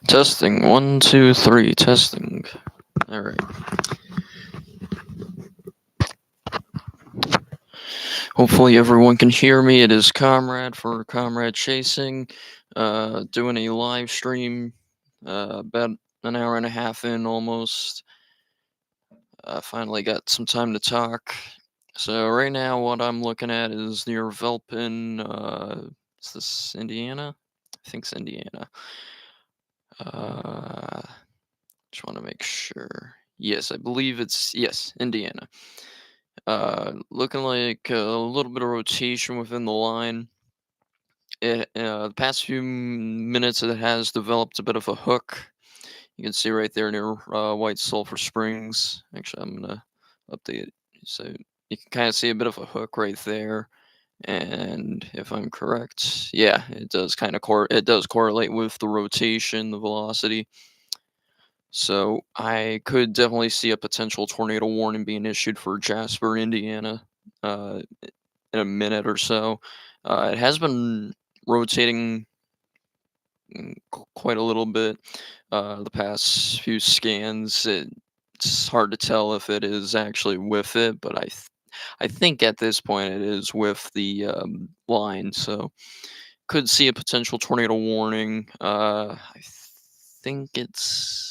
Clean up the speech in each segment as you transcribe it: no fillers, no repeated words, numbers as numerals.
Testing. 1, 2, 3. Testing. Alright. Hopefully everyone can hear me. It is Comrade for Comrade Chasing. Doing a live stream. About an hour and a half in almost. Finally got some time to talk. So right now what I'm looking at is near Velpin. Is this Indiana? I think it's Indiana. Just want to make sure. Yes, I believe it's Indiana. Looking like a little bit of rotation within the line. The past few minutes, it has developed a bit of a hook. You can see right there near White Sulphur Springs. Actually, I'm gonna update it so you can kind of see a bit of a hook right there. And if I'm correct, yeah, it does kind of it does correlate with the rotation, the velocity. So I could definitely see a potential tornado warning being issued for Jasper, Indiana, in a minute or so. It has been rotating quite a little bit the past few scans. It's hard to tell if it is actually with it, but I think at this point it is with the line. So could see a potential tornado warning. I think it's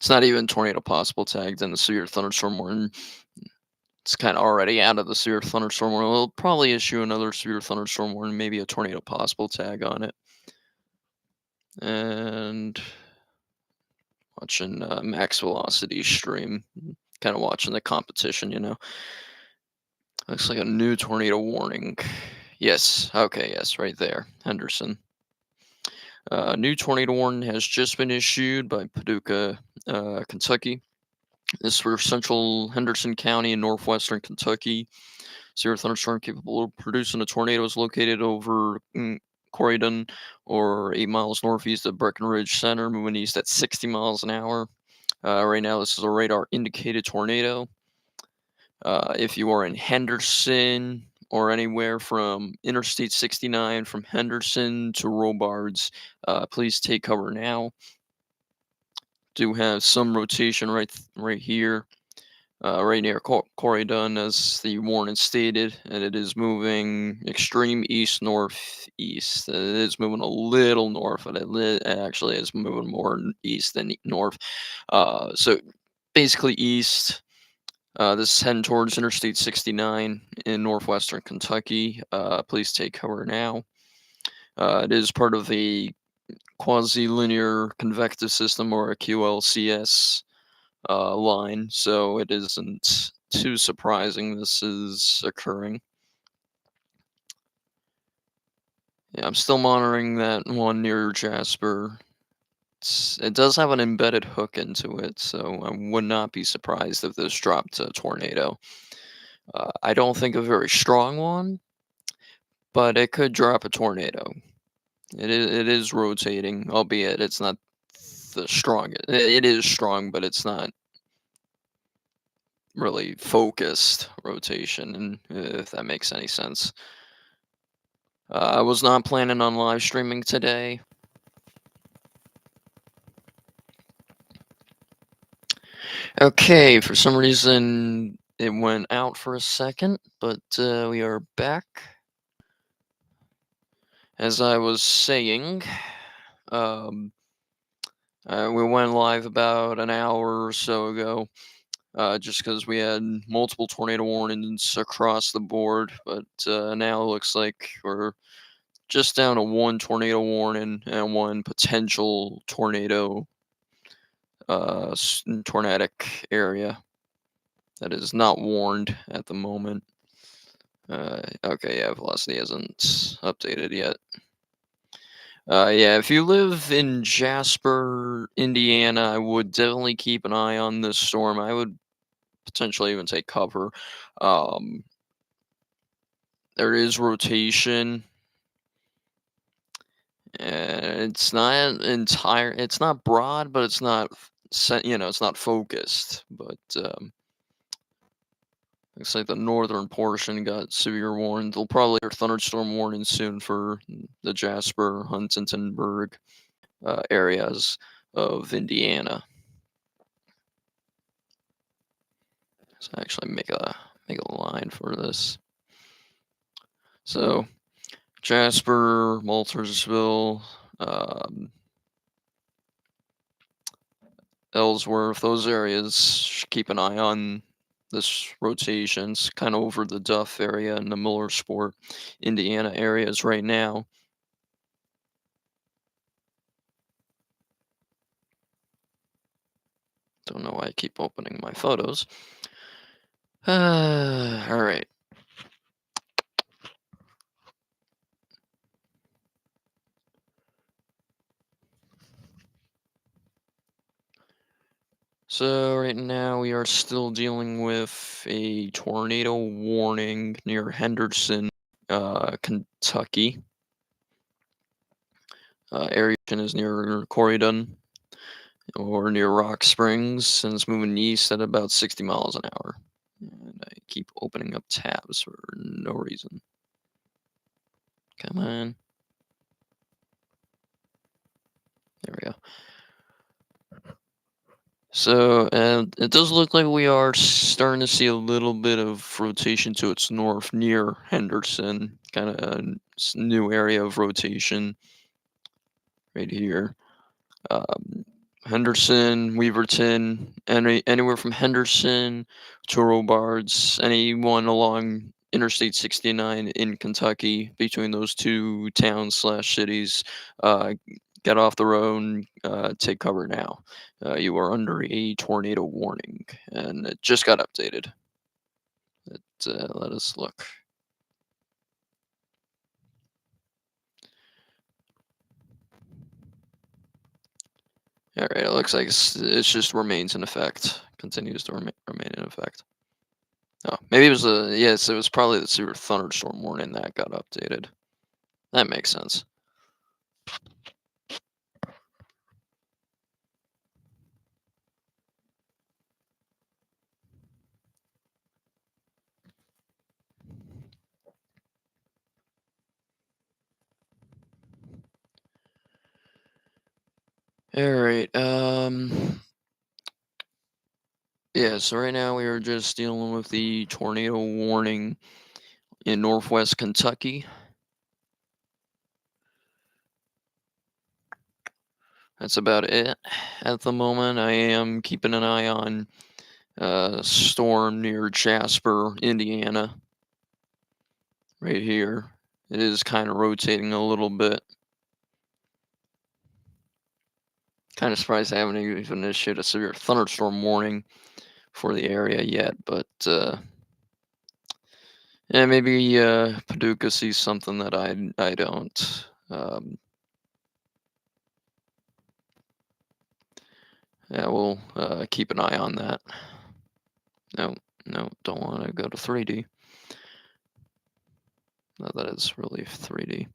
not even tornado possible tagged in the severe thunderstorm warning. It's kind of already out of the severe thunderstorm warning. We'll probably issue another severe thunderstorm warning, maybe a tornado possible tag on it. And watching max velocity stream, kind of watching the competition. Looks like a new tornado warning. Yes, okay, yes, right there, Henderson. New tornado warning has just been issued by Paducah, Kentucky. This is for central Henderson County in northwestern Kentucky. Severe thunderstorm capable of producing a tornado is located over Corydon, or 8 miles northeast of Breckenridge Center, moving east at 60 miles an hour. Right now, this is a radar indicated tornado. If you are in Henderson or anywhere from Interstate 69 from Henderson to Robards, please take cover now. Do have some rotation right here, right near Corydon, as the warning stated, and it is moving extreme east northeast. It is moving a little north, but it actually is moving more east than north. So basically east. This is heading towards Interstate 69 in northwestern Kentucky. Please take cover now. It is part of a quasi-linear convective system, or a QLCS line, so it isn't too surprising this is occurring. Yeah, I'm still monitoring that one near Jasper. It does have an embedded hook into it, so I would not be surprised if this dropped a tornado. I don't think a very strong one, but it could drop a tornado. It is rotating, albeit it's not the strongest. It is strong, but it's not really focused rotation, and if that makes any sense. I was not planning on live streaming today. Okay, for some reason it went out for a second, but we are back. As I was saying, we went live about an hour or so ago, just because we had multiple tornado warnings across the board, but now it looks like we're just down to one tornado warning and one potential tornado tornadic area that is not warned at the moment. Okay, yeah, velocity hasn't updated yet. Yeah, if you live in Jasper, Indiana, I would definitely keep an eye on this storm. I would potentially even take cover. There is rotation. It's not it's not broad, but it's not it's not focused. But looks like the northern portion got severe warnings. There'll probably be thunderstorm warning soon for the Jasper, Huntingtonburg. areas of Indiana. So actually make a line for this. So Jasper, Maltersville, um, Ellsworth, those areas. Keep an eye on this rotations, kind of over the Duff area and the Millersport, Indiana areas right now. Don't know why I keep opening my photos. All right. So right now we are still dealing with a tornado warning near Henderson, Kentucky. Area is near Corydon or near Rock Springs, and it's moving east at about 60 miles an hour. And I keep opening up tabs for no reason. Come on. There we go. So, and it does look like we are starting to see a little bit of rotation to its north near Henderson, kind of a new area of rotation right here. Um, Henderson, Weaverton, anywhere from Henderson to Robards, anyone along Interstate 69 in Kentucky between those two towns slash cities, uh, get off the road and take cover now. You are under a tornado warning, and it just got updated. Let us look. All right, it looks like it's just remains in effect, continues to remain in effect. Oh, maybe it was a yes. It was probably the severe thunderstorm warning that got updated. That makes sense. All right. Yeah. So right now we are just dealing with the tornado warning in northwest Kentucky. That's about it at the moment. I am keeping an eye on storm near Jasper, Indiana, right here. It is kind of rotating a little bit. Kind of surprised I haven't even issued a severe thunderstorm warning for the area yet, but yeah, maybe Paducah sees something that I don't. Yeah, we'll keep an eye on that. No, no, don't want to go to 3D. No, that is really 3D.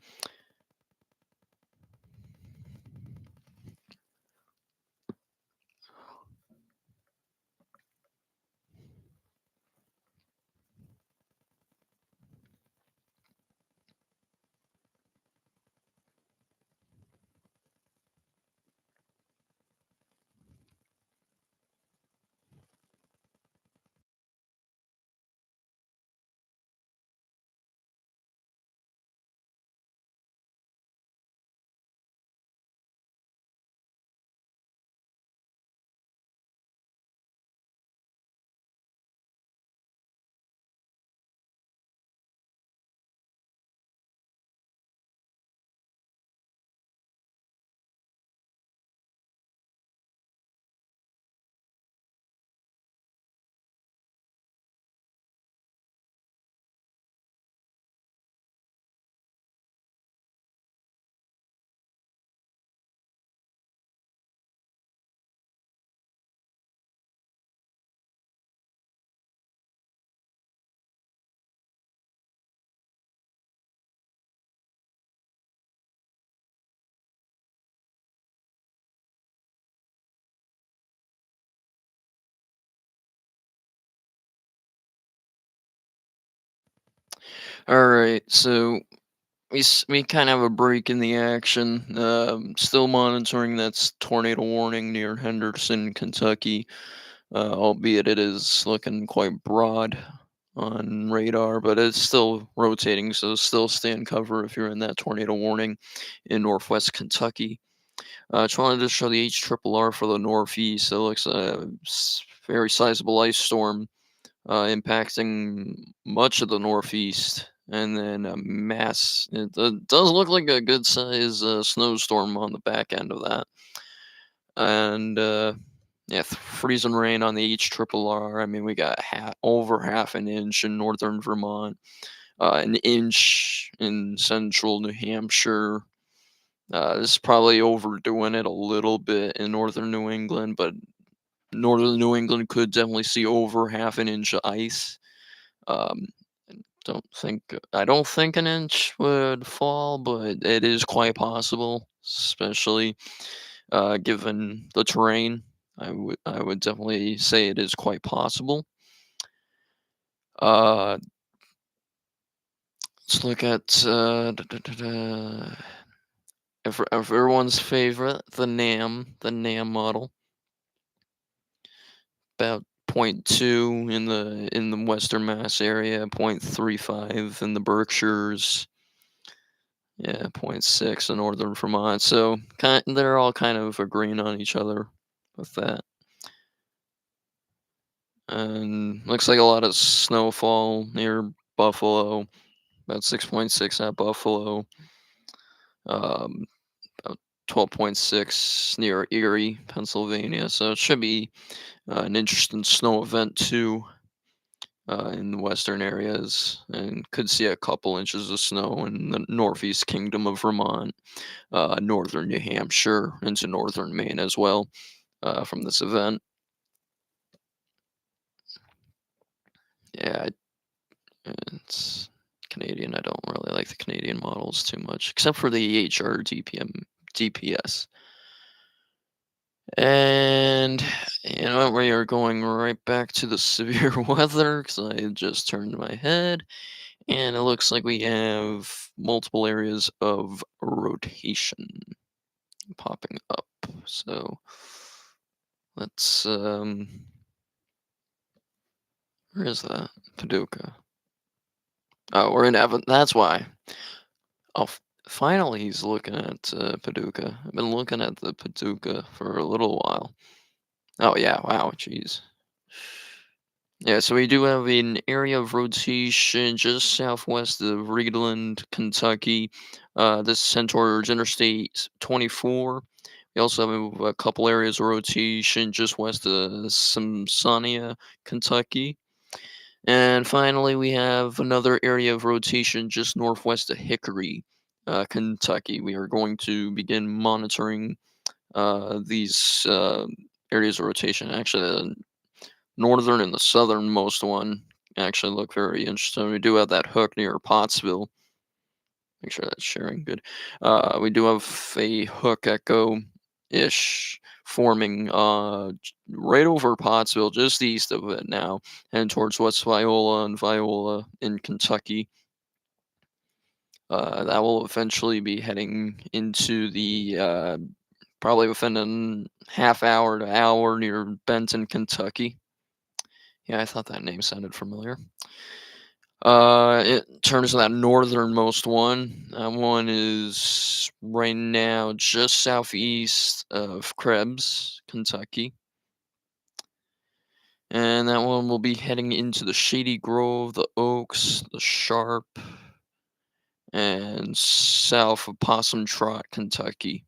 All right, so we kind of have a break in the action. Still monitoring that tornado warning near Henderson, Kentucky. Albeit it is looking quite broad on radar, but it's still rotating, so still stay in cover if you're in that tornado warning in northwest Kentucky. Just wanted to show the HRRR for the northeast. It looks a very sizable ice storm impacting much of the northeast, and then a mass. It does look like a good size snowstorm on the back end of that, and yeah, freezing rain on the HRRR. I mean, we got over half an inch in northern Vermont, an inch in central New Hampshire. This is probably overdoing it a little bit in northern New England, but northern New England could definitely see over half an inch of ice. Um, I don't think an inch would fall, but it is quite possible, especially given the terrain. I would definitely say it is quite possible. Uh, let's look at everyone's favorite, the NAM model, about point 0.2 in the Western Mass area, 0.35 in the Berkshires, yeah, 0.6 in Northern Vermont. So they're all kind of agreeing on each other with that. And looks like a lot of snowfall near Buffalo, about 6.6 at Buffalo, um, about 12.6 near Erie, Pennsylvania. So it should be an interesting snow event too in the western areas, and could see a couple inches of snow in the northeast kingdom of Vermont, northern New Hampshire, into northern Maine as well from this event. Yeah, it's Canadian. I don't really like the Canadian models too much, except for the EHR DPS. And you know, we are going right back to the severe weather because I just turned my head, and it looks like we have multiple areas of rotation popping up. So let's where is that? Paducah. Oh, we're in Evan. That's why. Oh, finally he's looking at Paducah. I've been looking at the Paducah for a little while. Oh yeah, wow, jeez. Yeah, so we do have an area of rotation just southwest of Reedland, Kentucky. This is sent towards Interstate 24. We also have a couple areas of rotation just west of Samsonia, Kentucky. And finally, we have another area of rotation just northwest of Hickory, Kentucky. We are going to begin monitoring these areas of rotation. Actually, the northern and the southernmost one actually look very interesting. We do have that hook near Pottsville. Make sure that's sharing good. We do have a hook echo ish forming right over Pottsville, just east of it now, and towards West Viola and Viola in Kentucky. That will eventually be heading into the probably within a half hour to hour near Benton, Kentucky. Yeah, I thought that name sounded familiar. In terms of that northernmost one, that one is right now just southeast of Krebs, Kentucky. And that one will be heading into the Shady Grove, the Oaks, the Sharp, and south of Possum Trot, Kentucky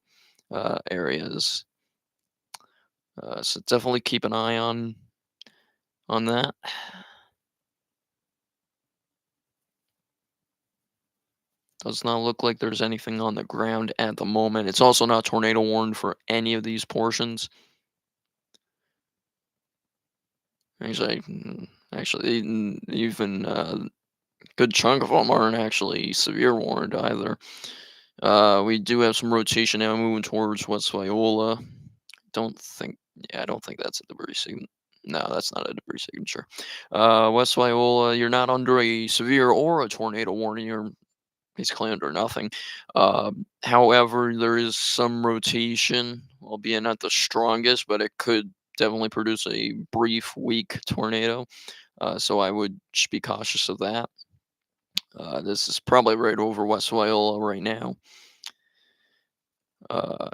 areas. So definitely keep an eye on that. Does not look like there's anything on the ground at the moment. It's also not tornado warned for any of these portions. Actually, even good chunk of them aren't actually severe warned either. We do have some rotation now moving towards West Viola. Don't think, yeah, I don't think that's a debris signature. No, that's not a debris signature. West Viola, you're not under a severe or a tornado warning. You're basically under nothing. However, there is some rotation, albeit not the strongest, but it could definitely produce a brief, weak tornado. So I would just be cautious of that. This is probably right over West Wyola right now. Uh,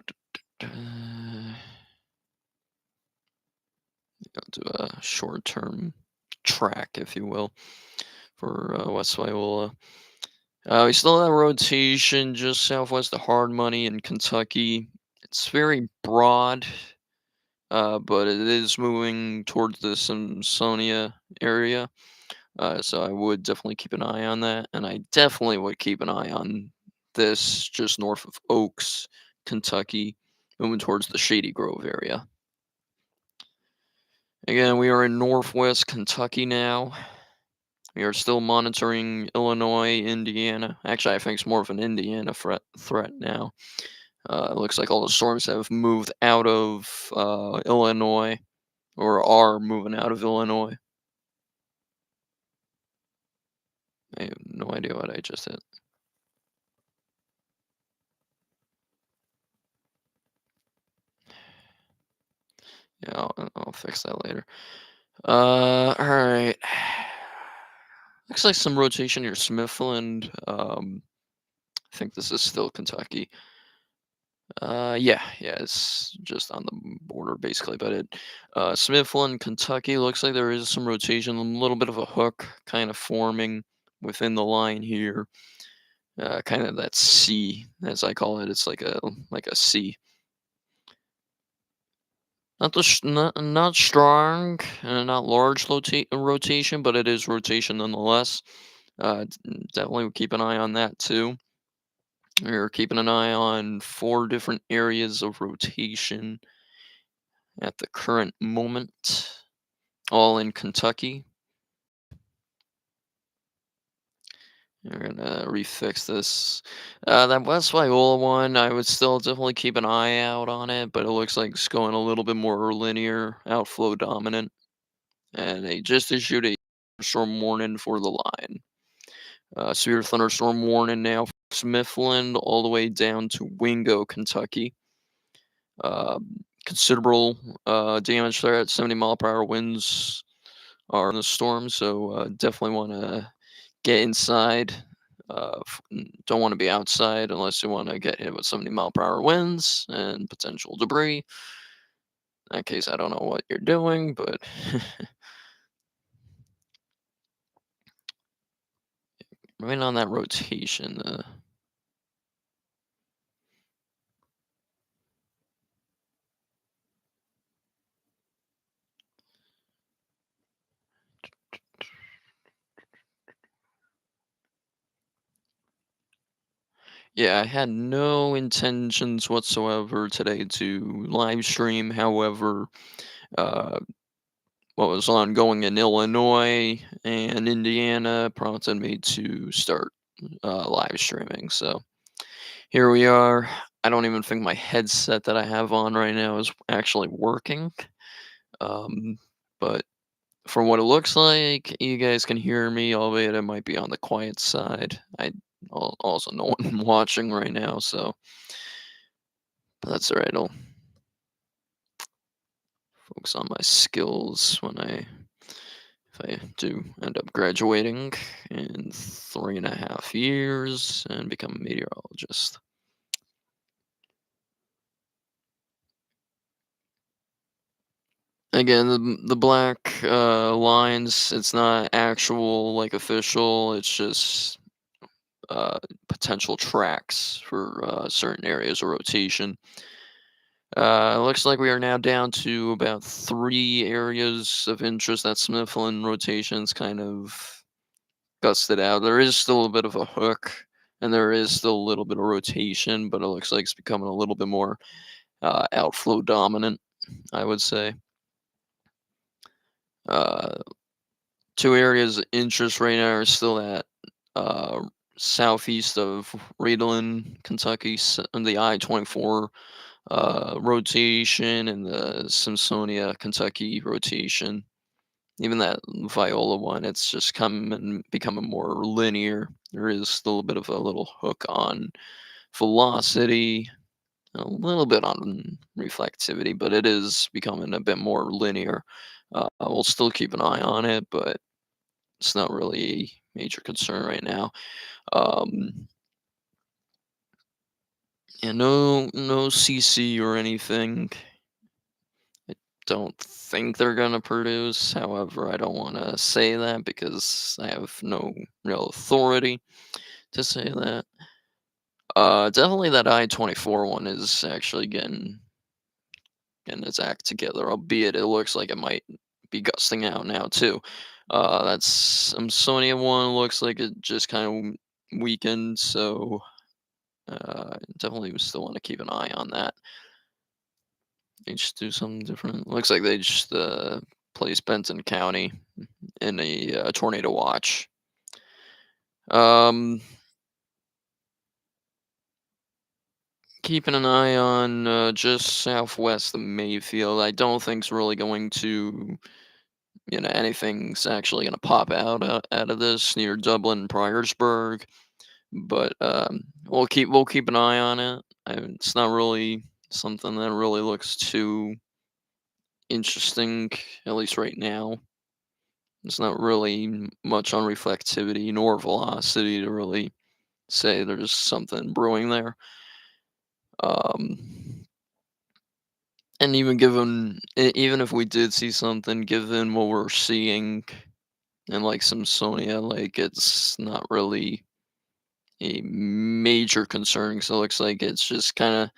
I'll do a short-term track, if you will, for West Wyola. We still have rotation just southwest of Hard Money in Kentucky. It's very broad, but it is moving towards the Simsonia area. So I would definitely keep an eye on that, and I definitely would keep an eye on this just north of Oaks, Kentucky, moving towards the Shady Grove area. Again, we are in northwest Kentucky now. We are still monitoring Illinois, Indiana. Actually, I think it's more of an Indiana threat now. It looks like all the storms have moved out of Illinois, or are moving out of Illinois. I have no idea what I just hit. Yeah, I'll fix that later. All right. Looks like some rotation near Smithland. I think this is still Kentucky. Yeah, it's just on the border basically, but Smithland, Kentucky looks like there is some rotation, a little bit of a hook kind of forming within the line here. Kind of that C, as I call it. It's like a C. Not strong, not large rotation, but it is rotation nonetheless. Definitely keep an eye on that too. We're keeping an eye on four different areas of rotation at the current moment, all in Kentucky. We're gonna refix this. That West Viola one, I would still definitely keep an eye out on it, but it looks like it's going a little bit more linear, outflow dominant, and they just issued a storm warning for the line. Severe thunderstorm warning now for Smithland all the way down to Wingo, Kentucky. Considerable damage there at 70-mile-per-hour winds are in the storm, so definitely want to get inside. Don't want to be outside unless you want to get hit with 70-mile-per-hour winds and potential debris. In that case, I don't know what you're doing, but right on that rotation. Yeah, I had no intentions whatsoever today to live stream. However, uh, what was ongoing in Illinois and Indiana prompted me to start live streaming. So here we are. I don't even think my headset that I have on right now is actually working. Um, but from what it looks like, you guys can hear me, albeit it might be on the quiet side. Also no one watching right now, so that's all right. I'll focus on my skills if I do end up graduating in 3.5 years and become a meteorologist. Again, the black lines, it's not actual like official. It's just potential tracks for certain areas of rotation. Looks like we are now down to about three areas of interest that Smithland rotations kind of gusted out. There is still a bit of a hook, and there is still a little bit of rotation, but it looks like it's becoming a little bit more outflow dominant, I would say. Uh, Two areas of interest right now are still at uh, southeast of Riedlin, Kentucky, on the I-24 rotation and the Simsonia, Kentucky rotation. Even that Viola one, it's just come and becoming more linear. There is still a bit of a little hook on velocity, a little bit on reflectivity, but it is becoming a bit more linear. We'll still keep an eye on it, but it's not really a major concern right now. Um, and no CC or anything. I don't think they're gonna produce. However, I don't want to say that because I have no real authority to say that. Definitely that I-24 one is actually getting its act together, albeit it looks like it might be gusting out now too. That's Sonya one looks like it just kind of weakened, so definitely still want to keep an eye on that. They just do something different. Looks like they just placed Benton County in a tornado watch. Um, Keeping an eye on just southwest of Mayfield. I don't think's really going to, anything's actually going to pop out of this near Dublin, Priorsburg. But we'll keep an eye on it. It's not really something that really looks too interesting, at least right now. There's not really much on reflectivity nor velocity to really say there's something brewing there. Um, and even if we did see something, given what we're seeing and like some Sonya, like it's not really a major concern. So it looks like it's just kind of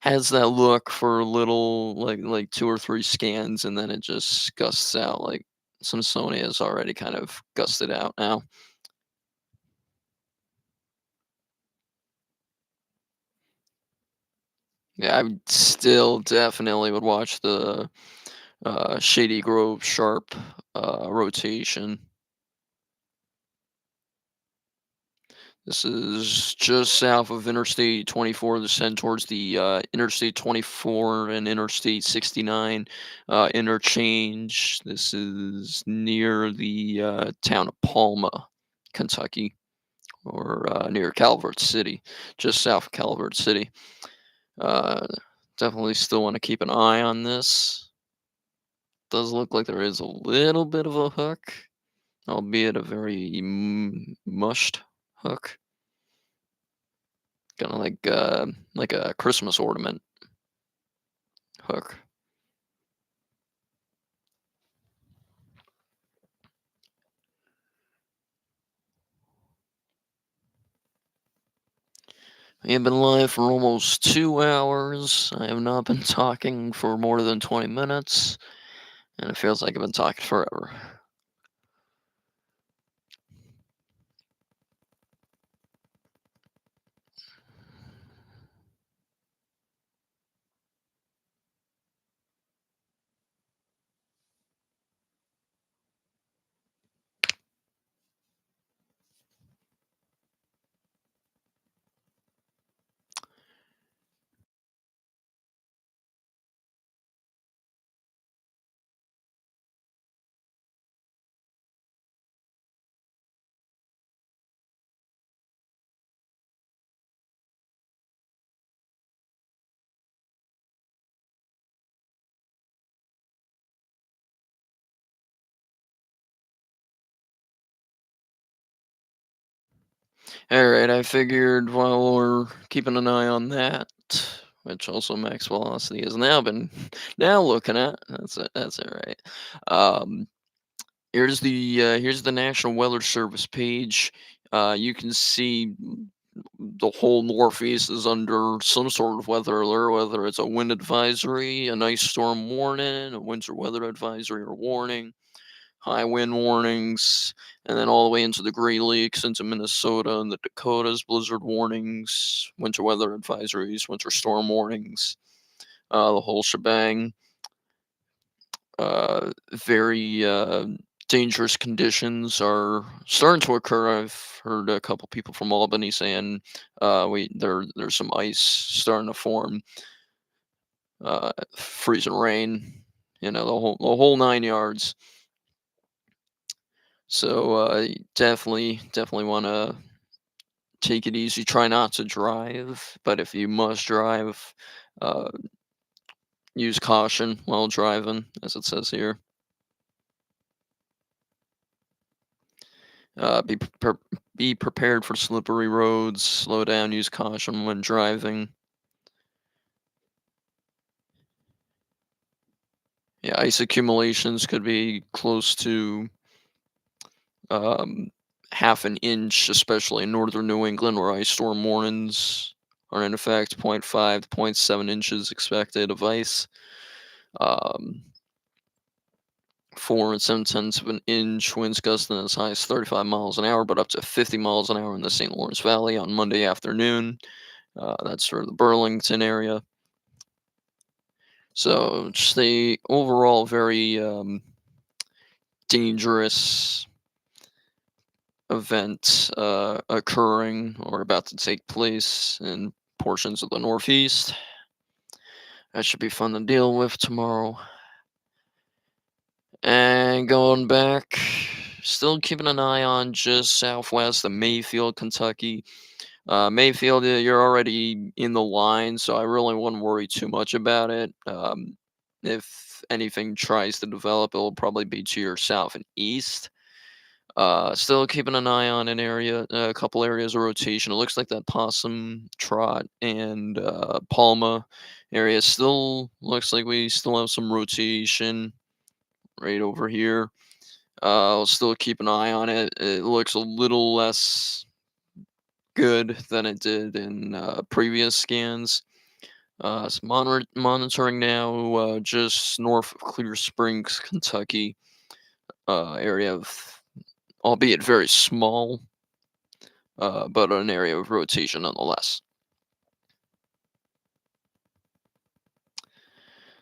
has that look for a little like two or three scans, and then it just gusts out. Like some Sonya has already kind of gusted out now. Yeah, I would still definitely would watch the Shady Grove Sharp rotation. This is just south of Interstate 24, the send towards the Interstate 24 and Interstate 69 interchange. This is near the town of Palma, Kentucky, or near Calvert City, just south of Calvert City. Uh, Definitely still want to keep an eye on this. Does look like there is a little bit of a hook, albeit a very mushed hook, kind of like a Christmas ornament hook. We have been live for almost 2 hours. I have not been talking for more than 20 minutes, and it feels like I've been talking forever. All right, I figured while we're keeping an eye on that, which also max velocity has now been now looking at. That's all right. Um, here's the National Weather Service page. You can see the whole Northeast is under some sort of weather alert, whether it's a wind advisory, a nice storm warning, a winter weather advisory or warning, high wind warnings, and then all the way into the Great Lakes, into Minnesota and the Dakotas, blizzard warnings, winter weather advisories, winter storm warnings, the whole shebang. Very dangerous conditions are starting to occur. I've heard a couple people from Albany saying there's some ice starting to form, freezing rain. the whole 9 yards. So definitely want to take it easy. Try not to drive, but if you must drive, uh, use caution while driving, as it says here. Be prepared for slippery roads. Slow down. Use caution when driving. Yeah, ice accumulations could be close to um, half an inch, especially in northern New England, where ice storm warnings are in effect. Point 0.5 to point 0.7 inches expected of ice. Um, 4 and 7 tenths of an inch, winds gusting as high as 35 miles an hour, but up to 50 miles an hour in the St. Lawrence Valley on Monday afternoon. That's for the Burlington area. So just the overall very dangerous event occurring or about to take place in portions of the Northeast. That should be fun to deal with tomorrow. And going back, still keeping an eye on just southwest of Mayfield, Kentucky. Mayfield, you're already in the line, so I really wouldn't worry too much about it. If anything tries to develop, it'll probably be to your south and east. Still keeping an eye on a couple areas of rotation. It looks like that Possum, Trot, and Palma area still looks like we still have some rotation right over here. I'll still keep an eye on it. It looks a little less good than it did in previous scans. Monitoring now just north of Clear Springs, Kentucky, area of, albeit very small, but an area of rotation nonetheless.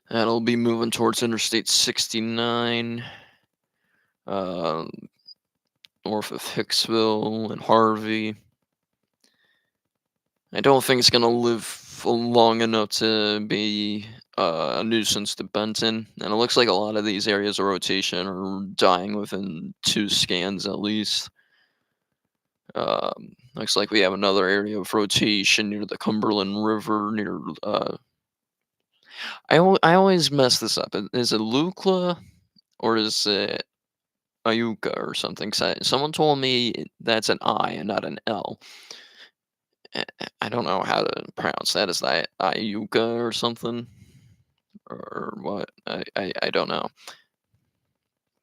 That'll be moving towards Interstate 69, uh, north of Hicksville and Harvey. I don't think it's gonna live for long enough to be a nuisance to Benton, and it looks like a lot of these areas of rotation are dying within 2 scans at least. Looks like we have another area of rotation near the Cumberland River, near. I always mess this up. Is it Lukla or is it Ayuka or something? Someone told me that's an I and not an L. I don't know how to pronounce that. Is that Ayuka or something? Or what? I don't know.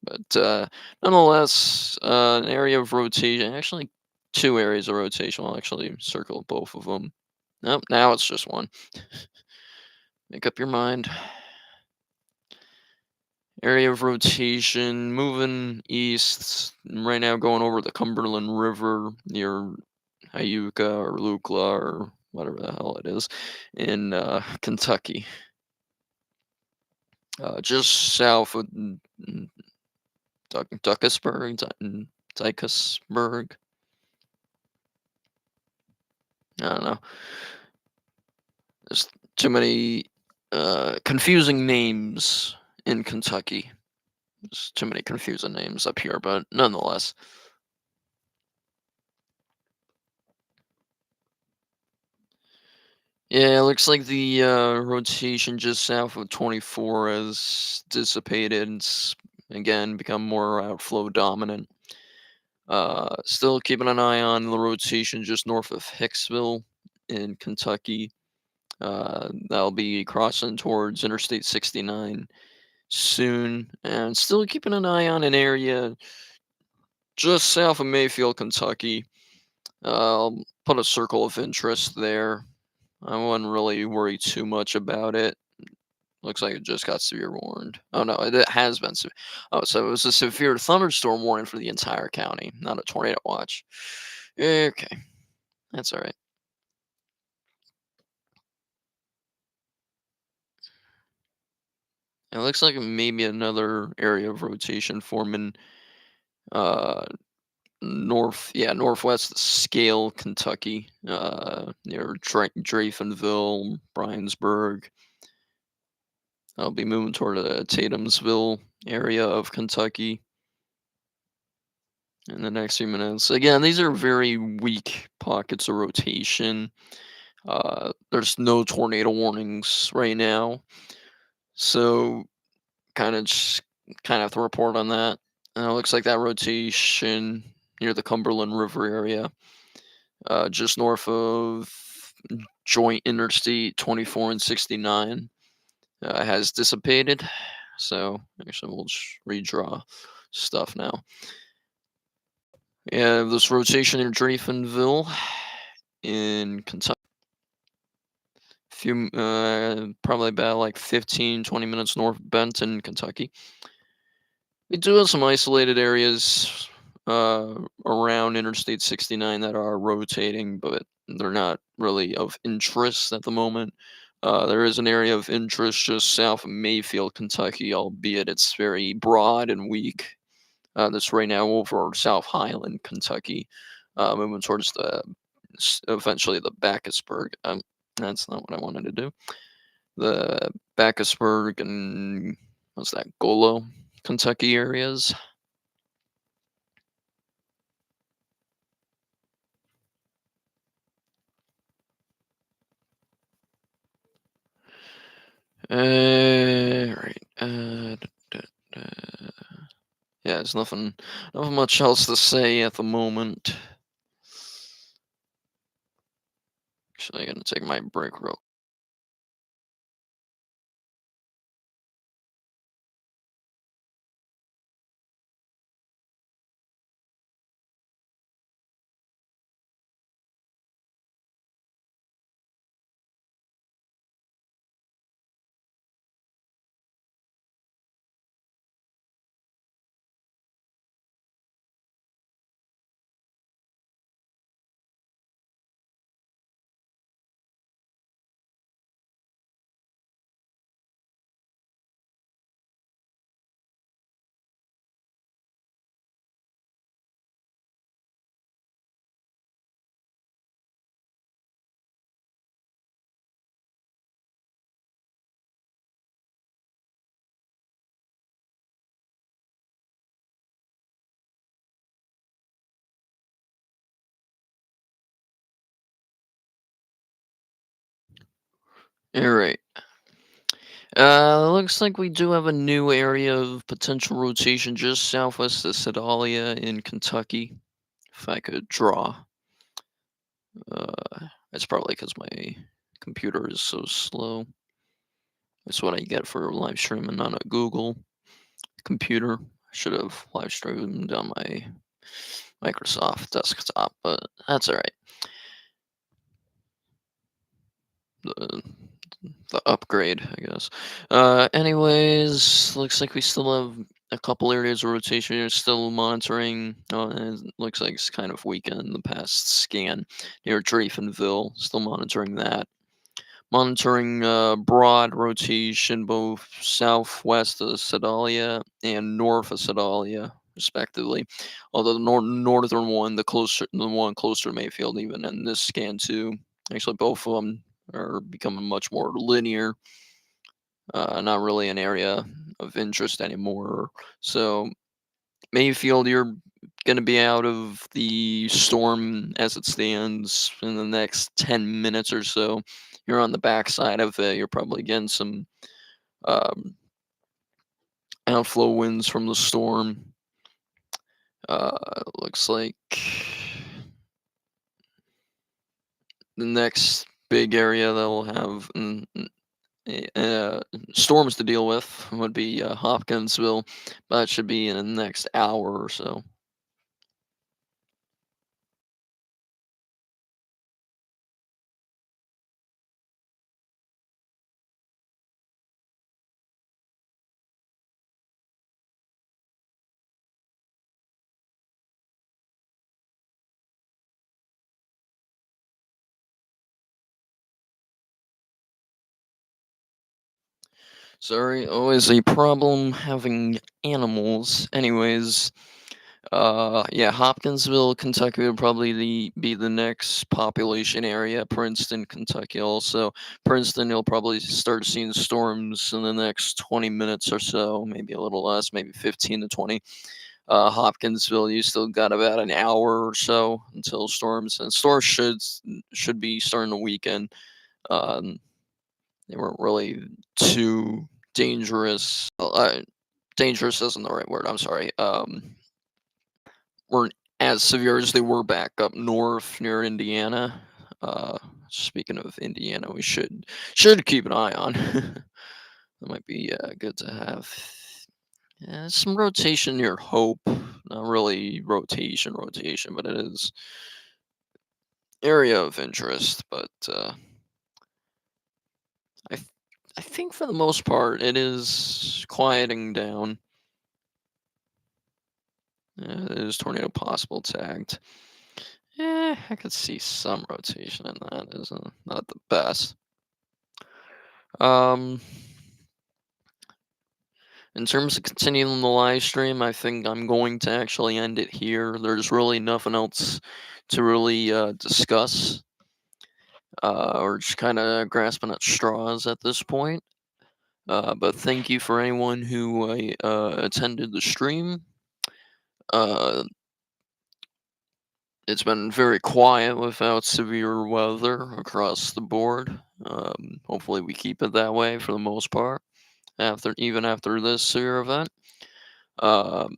But nonetheless, an area of rotation. Actually, 2 areas of rotation. I'll actually circle both of them. Nope, now it's just one. Make up your mind. Area of rotation moving east right now, going over the Cumberland River near Ayuka or Lukla or whatever the hell it is in Kentucky. Just south of Duckasburg, Dykesburg. I don't know. There's too many confusing names in Kentucky. There's too many confusing names up here, but nonetheless. Yeah, it looks like the rotation just south of 24 has dissipated. It's again become more outflow dominant. Still keeping an eye on the rotation just north of Hicksville in Kentucky. That'll be crossing towards Interstate 69 soon, and still keeping an eye on an area just south of Mayfield, Kentucky. I'll put a circle of interest there. I wouldn't really worry too much about it. Looks like it just got severe warned. Oh no, it has been severe. Oh, so it was a severe thunderstorm warning for the entire county, not a tornado watch. Okay, that's all right. It looks like maybe another area of rotation forming uh northwest Scale, Kentucky, near Draytonville, Bryansburg. I'll be moving toward the Tatumsville area of Kentucky in the next few minutes. Again, these are very weak pockets of rotation. There's no tornado warnings right now, so kind of just kind of have to report on that. And it looks like that rotation near the Cumberland River area, just north of Joint Interstate 24 and 69, has dissipated. So actually, we'll just redraw stuff now. Yeah, this rotation in Draytonville in Kentucky. Probably about like 15, 20 minutes north of Benton, Kentucky. We do have some isolated areas around Interstate 69 that are rotating, but they're not really of interest at the moment. There is an area of interest just south of Mayfield, Kentucky, albeit it's very broad and weak. That's right now over South Highland, Kentucky, moving towards eventually the Bacchusburg. That's not what I wanted to do. The Bacchusburg and what's that, Golo, Kentucky areas. Right. Yeah, there's nothing much else to say at the moment. Actually, I'm gonna take my break real. All right. Looks like we do have a new area of potential rotation just southwest of Sedalia in Kentucky. If I could draw, it's probably because my computer is so slow. That's what I get for live streaming on a Google computer. I should have live streamed on my Microsoft desktop, but that's all right. The the upgrade, I guess. Anyways, looks like we still have a couple areas of rotation here, still monitoring. And it looks like it's kind of weakened in the past scan near Draytonville. Still monitoring that. Monitoring broad rotation both southwest of Sedalia and north of Sedalia, respectively. Although the northern one, the one closer to Mayfield, even in this scan too. Actually, both of them are becoming much more linear. Not really an area of interest anymore. So Mayfield, you're going to be out of the storm as it stands in the next 10 minutes or so. You're on the backside of it. You're probably getting some um, outflow winds from the storm. Looks like the next big area that will have storms to deal with would be Hopkinsville. That should be in the next hour or so. Sorry, always a problem having animals. Anyways, Yeah, Hopkinsville, Kentucky would probably be the next population area. Princeton, Kentucky also. Princeton, you'll probably start seeing storms in the next 20 minutes or so, maybe a little less, maybe 15 to 20. Hopkinsville, you still got about an hour or so until storms, and storms should be starting the weekend. Um, they weren't really too dangerous. Dangerous isn't the right word. I'm sorry. Weren't as severe as they were back up north near Indiana. Speaking of Indiana, we should keep an eye on. That might be good to have. Yeah, some rotation near Hope. Not really rotation, but it is area of interest. But I th- I think for the most part it is quieting down. It is tornado possible tagged. Yeah, I could see some rotation in that. Isn't not the best. Um, in terms of continuing the live stream, I think I'm going to actually end it here. There's really nothing else to really discuss. We're just kind of grasping at straws at this point. But thank you for anyone who attended the stream. Uh, it's been very quiet without severe weather across the board. Hopefully, we keep it that way for the most part. Even after this severe event. Um,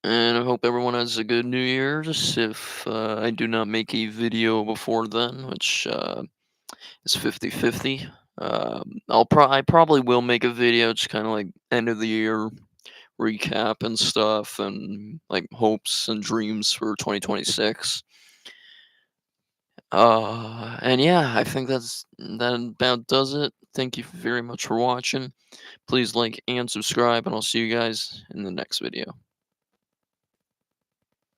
and I hope everyone has a good New Year's. If I do not make a video before then, which is 50-50, I probably will make a video, just kind of like end of the year recap and stuff, and like hopes and dreams for 2026. And yeah, I think that about does it. Thank you very much for watching. Please like and subscribe, and I'll see you guys in the next video.